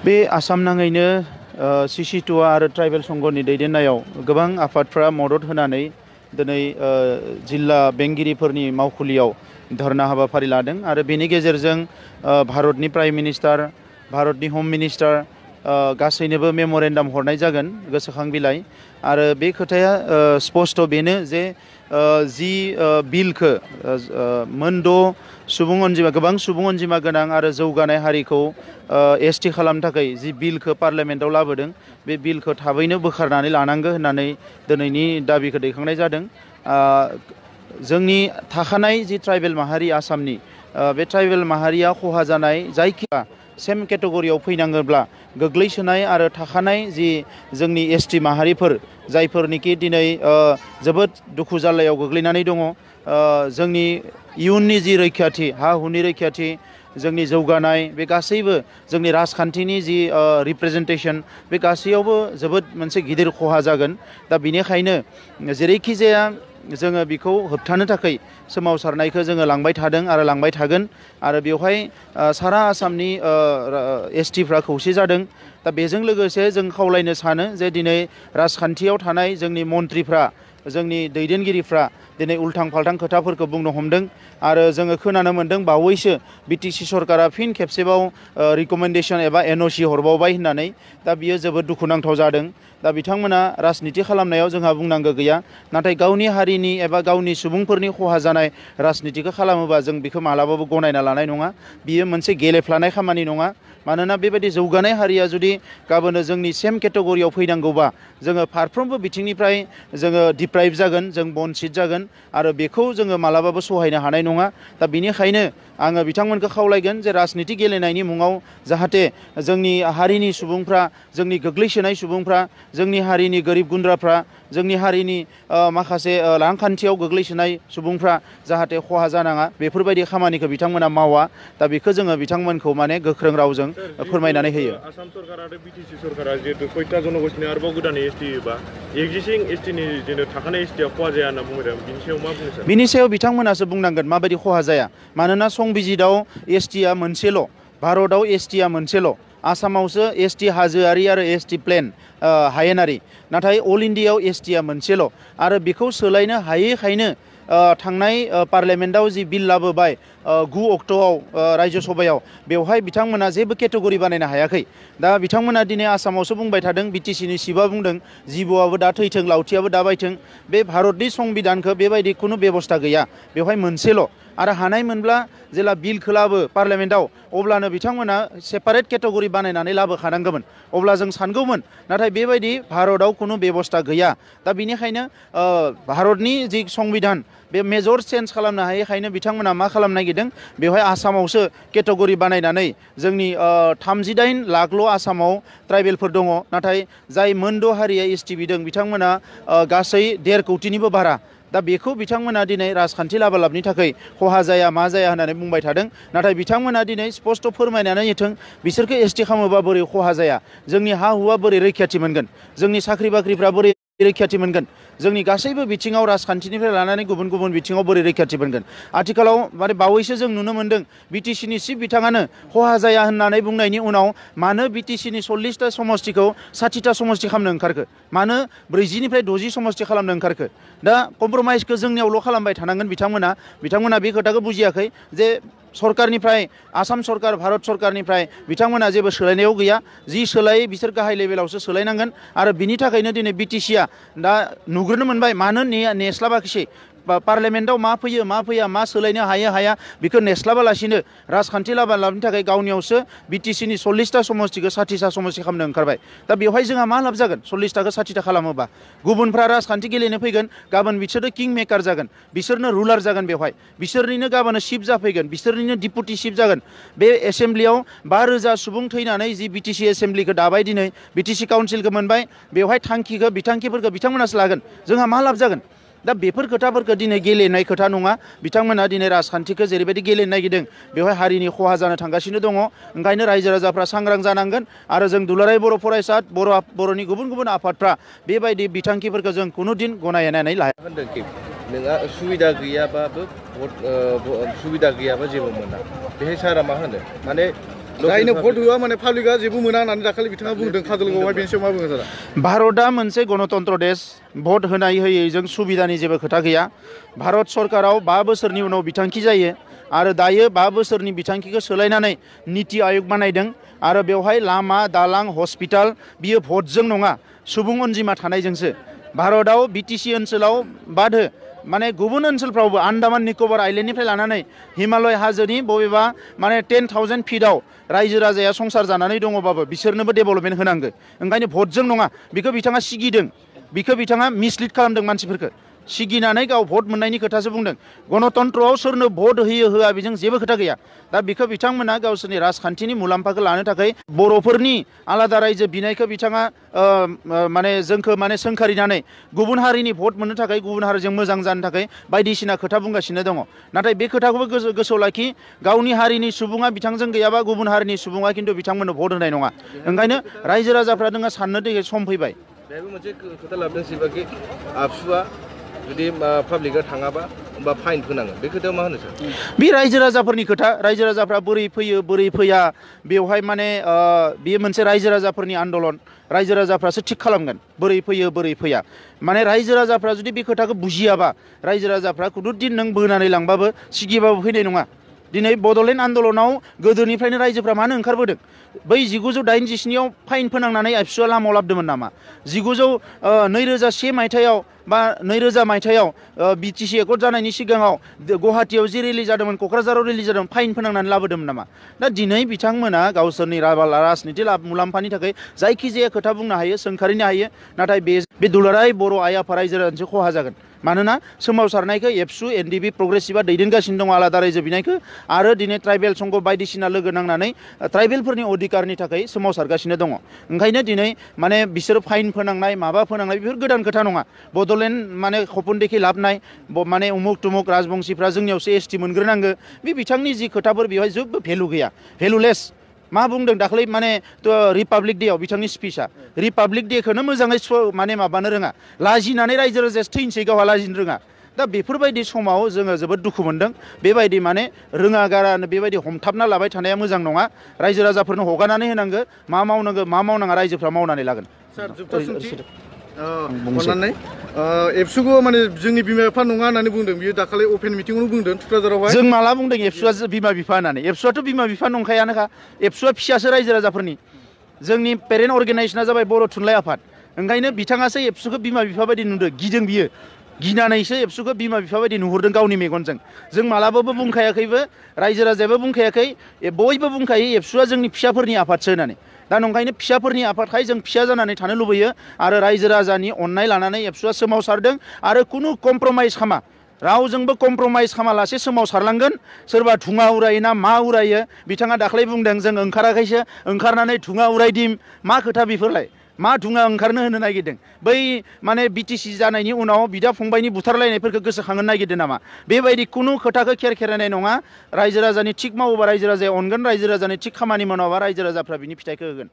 बे आसाम नाङैनो सिसिटुआ आरो ट्राइबेल संघनि दैदेननायाव गोबां आफादफ्रा मदद होनानै दिनै जिल्ला बेंगिरिफोरनि मावखुलियाव धरना हाबाफारि लादों आरो बेनि गेजेरजों भारतनि प्राइम मिनिस्टार, भारतनि हम मिनिस्टार गासैनोबो मेम'रेन्डाम हरनाय जागोन गोसोखां बिलाइ। आरो बे खोथाया स्पष्ट बेनो जे जि बिलखौ मोनद' सुबुं अनजिमा गोबां सुबुं अनजिमा गोनां आरो जौगानाय हारिखौ एसटि खालामनो थाखाय जि बिलखौ पार्लियामेन्टआव लाबोदों बे बिलखौ थाबैनो बोखारनानै लानांगौ होननानै दिनैनि दाबिखौ दैखांनाय जादों। जोंनि थाखानाय जि ट्राइबेल माहारि आसामनि बे ट्राइबेल माहारिया खहा जानाय जायखिया सेम केटेगरियाव फैनाङोब्ला गोग्लैसोनाय आरो थाखानाय जि जोंनि एसटि माहारिफोर जायफोरनिखि दिनै जोबोद दुखु जाल्लायाव गोग्लैनानै दङ, जोंनि इयुननि जि रैखाथि हा हुनि रैखाथि, जोंनि जौगानाय बे गासैबो जोंनि राजखान्थिनि जि रिप्रेजेन्टेसन बे गासैयावबो जोबोद मोनसे गिदिर खहा जागोन। दा बेनिखायनो जेरैखि जाया जोङो बेखौ होबथानो थाखाय सोमावसारनायखौ जोङो लांबाय थादों आरो लांबाय थागोन। आरो बेवहाय सारा आसामनि एसटिफ्रा खौसे जादों। दा बेजों लोगोसे जों खावलायनो सानो जे दिनै राजखान्थियाव थानाय जोंनि मन्थ्रिफ्रा, जोंनि दैदेनगिरिफ्रा दिनै उल्थां फाल्थां खोथाफोरखौ बुंनो हमदों आरो जोङो खोनानो मोन्दों बावैसो बिटिसि सरकारा फिन खेबसेबाव रिकमेन्डेसन एबा एनअसि हरबावबाय होननानै। दा बियो जोबोद दुखुनांथाव जादों। दा बिथांमोना राजनिति खालामनायाव जोंहा बुंनांगौ गैया, नाथाय गावनि हारिनि एबा गावनि सुबुंफोरनि खहा जानाय राजनितिखौ खालामोबा जों बेखौ मालाबाबो गनायना लानाय नङा। बियो मोनसे गेलेफ्लानाय खामानि नङा। मानोना बेबायदि जौगानाय हारिया जुदि गाबोनो जोंनि सेम केटेगरियाव फैनांगौबा जोङो फारफ्रोमबो बिथिंनिफ्राय जोङो डिप्राइभ जागोन, जों बनसिट जागोन आरो बेखौ जोङो मालाबाबो सहायनो हानाय नङा। दा बेनिखायनो आङो बिथांमोनखौ खावलायगोन जे राजनिति गेलेनायनि मुङाव जाहाथे जोंनि हारिनि सुबुंफ्रा, जोंनि गोग्लैसोनाय सुबुंफ्रा, जोंनि हारिनि गोरिब गुन्द्राफ्रा, जोंनि हारिनि माखासे रांखान्थियाव गोग्लैसोनाय सुबुंफ्रा जाहाथे खहा जानाङा बेफोरबायदि खामानिखौ बिथांमोना मावा। दा बेखौ जोङो बिथांमोनखौ माने गोख्रों रावजों फोरमायनानै होयो। आसाम सरकार आरो बिटिसि सरकारा जिहेतु 6टा जनगोष्ठीनि आरोबाव गोदानै एसटि होयोबा एक्जिस्टिं एसटिनि जेन' थाखानाय एसटिआ खहा जाया होनना बुंदों, बिनि सायाव मा बुंनो सानो? बिनि सायाव बिथांमोनासो बुंनांगोन माबायदि खहा जाया। मानोना संबिजितआव एसटिआ मोनसेल', भारतआव एसटिआ मोनसेल', आसामावसो एसटि हाजोआरि आरो एसटि प्लेन हायेनारि, नाथाय अल इन्डियायाव एसटिआ मोनसेल'। आरो बेखौ सोलायनो हायैखायनो थांनाय पार्लियामेन्टआव जि बिल लाबोबाय 9 अक्ट'आव रायजो सभायाव, बेवहाय बिथांमोना जेबो केटेगरि बानायनो हायाखै। दा बिथांमोना दिनै आसामावसो बुंबाय थादों, बिटिसिनि सिबा बुंदों जिबौआबो दा थैथों लावथियाबो दा बायथों। बे भारतनि संबिधानखौ बेबायदि खुनु बेबस्था गैया, बेवहाय मोनसेल'। आरो हानाय मोनब्ला जेला बिलखौ लाबो पार्लियामेन्टआव अब्लानो बिथांमोना सेपारेट केटेगरि बानायनानै लाबोखानांगौमोन, अब्ला जों सानगौमोन। नाथाय बेबायदि भारतआव खुनु बेबस्था गैया। दा बेनिखायनो भारतनि जि संबिधान बे मेजर चेन्ज खालामनो हायैखायनो बिथांमोना मा खालामनो नागिरदों, बेवहाय आसामावसो केटेगरि बानायनानै जोंनि 38 लाखल' आसामाव ट्राइबेलफोर दङ, नाथाय जाय मोनद' हारिया एसटि बिदों बिथांमोना गासै 1.5 कौटिनिबो बारा। दा बेखौ बिथांमोना दिनै राजखान्थि लाबालाबनि थाखाय खहा जाया मा जाया होननानै बुंबाय थादों। नाथाय बिथांमोना दिनै स्पष्ट फोरमायनानै होथों बिसोरखौ एसटि खालामोबा बोरै खहा जाया, जोंनि हा हुआ बोरै रैखाथि मोनगोन, जोंनि साख्रि बाख्रिफ्रा बोरै रैखाथि मोनगोन, जोंनि गासैबो बिथिङाव राजखान्थिनिफ्राय लानानै गुबुन गुबुन बिथिङाव बोरै रैखाथि मोनगोन। आथिखालाव माने बावैसो जों नुनो मोन्दों बिटिसिनि चिफ बिथाङानो खहा जाया होननानै बुंनायनि उनाव मानो बिटिसिनि 40टा समष्टिखौ 60टा समष्टि खालामनो ओंखारखो, मानो 40निफ्राय 60 समष्टि खालामनो ओंखारखो। दा कम्प्रमाइजखौ जोंनियावल' खालामबाय थानांगोन बिथांमोना बे खोथाखौ बुजियाखै जे सरकारनिफ्राय, आसाम सरकार, भारत सरकारनिफ्राय बिथांमोना जेबो सोलायनायाव गैया। जि सोलायो बिसोर गाहाय लेभेलावसो सोलायनांगोन। आरो बिनि थाखायनो दिनै बिटिसिआ दा नुग्रोनो मोनबाय मानो नेस्लाबाखिसै, पार्लियामेन्टआव मा फैयो मा फैया, मा सोलायनो हायो हाया बेखौ नेस्लाबालासिनो राजखान्थि लाबोनो थाखाय गावनियावसो बिटिसिनि 40टा समष्टिखौ 60टा समष्टि खालामनो ओंखारबाय। दा बेवहाय जोंहा मा लाब जागोन 40टाखौ 60टा खालामोबा? गुबुनफ्रा राजखान्थि गेलेनो फैगोन, गाबोन बिसोरो किं मेकार जागोन, बिसोरनो रुलार जागोन, बेवहाय बिसोरनिनो गाबोन चिफ जाफैगोन, बिसोरनिनो डिपुटि चिफ जागोन। बे एसेम्ब्लियाव 5,000 सुबुं थैनानै जि बिटिसि एसेम्ब्लिखौ दाबाय, दिनै बिटिसि काउन्सिलखौ मोनबाय, बेवहाय बिथांखिफोरखौ बिथांमोनासो लागोन, जोंहा मा लाब जागोन? दा बेफोर खोथाफोरखौ दिनै गेलेनाय खोथा नङा। बिथांमोना दिनै राजखान्थिखौ जेरैबायदि गेलेनो नागिरदों बेवहाय हारिनि खहा जानो थांगासिनो दङ। ओंखायनो रायजो राजाफ्रा सांग्रां जानांगोन आरो जों दुलाराय बर' फरायसा, बर'नि गुबुन गुबुन आफादफ्रा बेबायदि बिथांखिफोरखौ जों खुनु दिन गनायनानै लाया। होनदोंखि नोंहा सुबिदा गैयाबाबो सुबिदा गैयाबा जेबो मोना, बेहाय सारा मा होनो? माने जायनो भट होआ माने पाब्लिकआ जेबो मोना होननानै दाखालि बिथाङा बुंदों काजलगावआवहाय बेनि सायाव मा बुङो सारा भारतआ मोनसे गणतन्त्र देश भट होनाय होयैजों सुबिदानि जेबो खोथा गैया भारत सरकाराव 5 बोसोरनि उनाव बिथांखि जायो आरो दायो 5 बोसोरनि बिथांखिखौ सोलायनानै नीति आयोग बानायदों आरो बेवहाय लामा दालां हस्पिटाल बियो भटजों नङा सुबुं अनजिमा थानायजोंसो भारतआव बिटिसि ओनसोलाव बाद हो माने गुबुन ओनसोलफ्रावबो आन्दामान निकबार आइलेण्डनिफ्राय लानानै हिमालय हाजोनि बबेबा माने 10,000 फिटआव रायजो राजाया संसार जानानै दङबाबो बिसोरनोबो डेभेलपमेन्ट होनांगौ ओंखायनो भटजों नङा बिखौ बिथाङा सिगिदों बिखौ बिथाङा मिसलिड खालामदों मानसिफोरखौ सिगिनानै गाव भट मोननायनि खोथासो बुंदों गणतन्त्रआव सोरनो भट होयो होआ बेजों जेबो खोथा गैया दा बिखौ बिथांमोना गावसोरनि राजखान्थिनि मुलाम्फाखौ लानो थाखाय बर'फोरनि आलादा रायजो बिनायखौ बिथाङा माने जोंखौ माने सोंखारिनानै गुबुन हारिनि भट मोननो थाखाय गुबुन हारिजों मोजां जानो थाखाय बायदिसिना खोथा बुंगासिनो दङ नाथाय बे खोथाखौबो गोसोआव लाखि गावनि हारिनि सुबुङा बिथांजों गैयाबा गुबुन हारिनि सुबुङा खिन्थु बिथांमोननो भट होनाय नङा ओंखायनो रायजो राजाफ्रा नोङो साननो थाखाय सम फैबाय बेबो मोनसे खोथा लाबोदों सिबाखि आबसुआ जुदि पाब्लिकआ थाङाबा होमबा फाइन होनाङो बे खोथायाव मा होनो सार बे रायजो राजाफोरनि खोथा रायजो राजाफ्रा बोरै फैयो बोरै फैया बेवहाय माने बेयो मोनसे रायजो राजाफोरनि आन्दलन रायजो राजाफ्रासो थिग खालामगोन बोरै फैयो बोरै फैया माने रायजो राजाफ्रा जुदि बे खोथाखौ बुजियाबा रायजो राजाफ्रा खुनुदिन नों बोनानै लांबाबो सिगिबाबो फैनाय नङा दिनै बड'लेण्ड आन्दलनाव गोदोनिफ्रायनो रायजोफ्रा मानो ओंखारबोदों बै 1987 आव फाइन फोनांनानै एबसुआ लामायाव लाबोदोंमोन नामा 2001 मायथाइयाव बा 2000 मायथाइयाव बिटिसि एकर्ड जानायनि सिगाङाव गुवाहाटीयाव जे रिलि जादोंमोन क'क्राझाराव रिलि जादोंमोन फाइन फोनांनानै लाबोदोंमोन नामा दा दिनै बिथांमोना गावसोरनि राजनिति मुलाम्फानि थाखाय जायखिजाया खोथा बुंनो हायो सोंखारिनो हायो नाथाय बे दुलाराय बर' आइ आफा रायजो राजानिसो खहा जागोन मानोना सोमावसारनायखौ एबसु एनडिबि प्रग्रेसिभआ दैदेनगासिनो दङ आलादा रायजो बिनायखौ आरो दिनै ट्राइबेल संघ बायदिसिना लोगो नांनानै ट्राइबेलफोरनि अधिकारनि थाखाय सोमावसारगासिनो दङ ओंखायनो दिनै माने बिसोर फाइन फोनांनाय माबा फोनांनाय बेफोर गोदान खोथा नङा बड'लेण्ड माने खपनदेखि लाबनाय माने उमुक तुमुक राजबंशीफ्रा जोंनियावसो एसटि मोनग्रोनांगौ बे बिथांनि जि खोथाफोर बेवहाय जेबो भेलु गैया भेलुलेस मा बुंदों दाखालि माने रिपाब्लिक डेआव बिथांनि स्पिचआ रिपाब्लिक डेखौनो मोजाङै माने माबानो रोङा लाजिनानै रायजो राजाया थैनोसै गावहा लाजिनो रोङा दा बेफोरबायदि समाव जोङो जोबोद दुखु मोनदों बेबायदि माने रोङा गारानो बेबायदि हमथाबना लाबाय थानाया मोजां नङा रायजो राजाफोरनो हगारनानै होनांगौ मा मावनांगौ मा मावनाङा रायजोफ्रा मावनानै लागोन सार जोबथा सोंथि अननानै एबसुखौ माने जोंनि बिमा बिफा नङा होननानै बुंदों बियो दाखालि अपेन मिटिंआवनो बुंदों थुक्राझारावहाय जों माला बुंदों एबसुआ बिमा बिफा होननानै एबसुआथ' बिमा बिफा नंखायानोखा एबसुआ फिसासो रायजो राजाफोरनि जोंनि पेरेन्ट अर्गेनाइजेसना जाबाय बर' थुनलाइ आफाद ओंखायनो बिथाङासो एबसुखौ बिमा बिफा बायदि नुदों गिदों बियो गिनानैसो एबसुखौ बिमा बिफा बायदि नुहुरदों गावनि मेगनजों जों मालाबाबो बुंखायाखैबो रायजो राजायाबो बुंखायाखै बयबो बुंखायो एबसुआ जोंनि फिसाफोरनि आफादसो होननानै दा नंखायनो फिसाफोरनि आफादखाय जों फिसा जानानै थानो लुबैयो आरो रायजो राजानि अननाय लानानै एबसुआ सोमावसारदों आरो खुनु कमप्रमाइज खामा रावजोंबो कमप्रमाइज खालामालासे सोमावसारलांगोन सोरबा धुङा उरायो ना मा उरायो बिथाङा दाख्लै बुंदों जों ओंखाराखैसो ओंखारनानै धुङा उरायदिम मा खोथा बेफोरलाय मा धुङा ओंखारनो होनो नागिरदों बै माने बिटिसि जानायनि उनाव बिदा फंबायनि बुथारलायनायफोरखौ गोसोखांनो नागिरदों नामा बेबायदि खुनु खोथाखौ खेरायनाय नङा रायजो राजानि थिग मावोबा रायजो राजाया अनगोन रायजो राजानि थिग खामानि मावोबा रायजो राजाफ्रा बिनि फिथाइखौ होगोन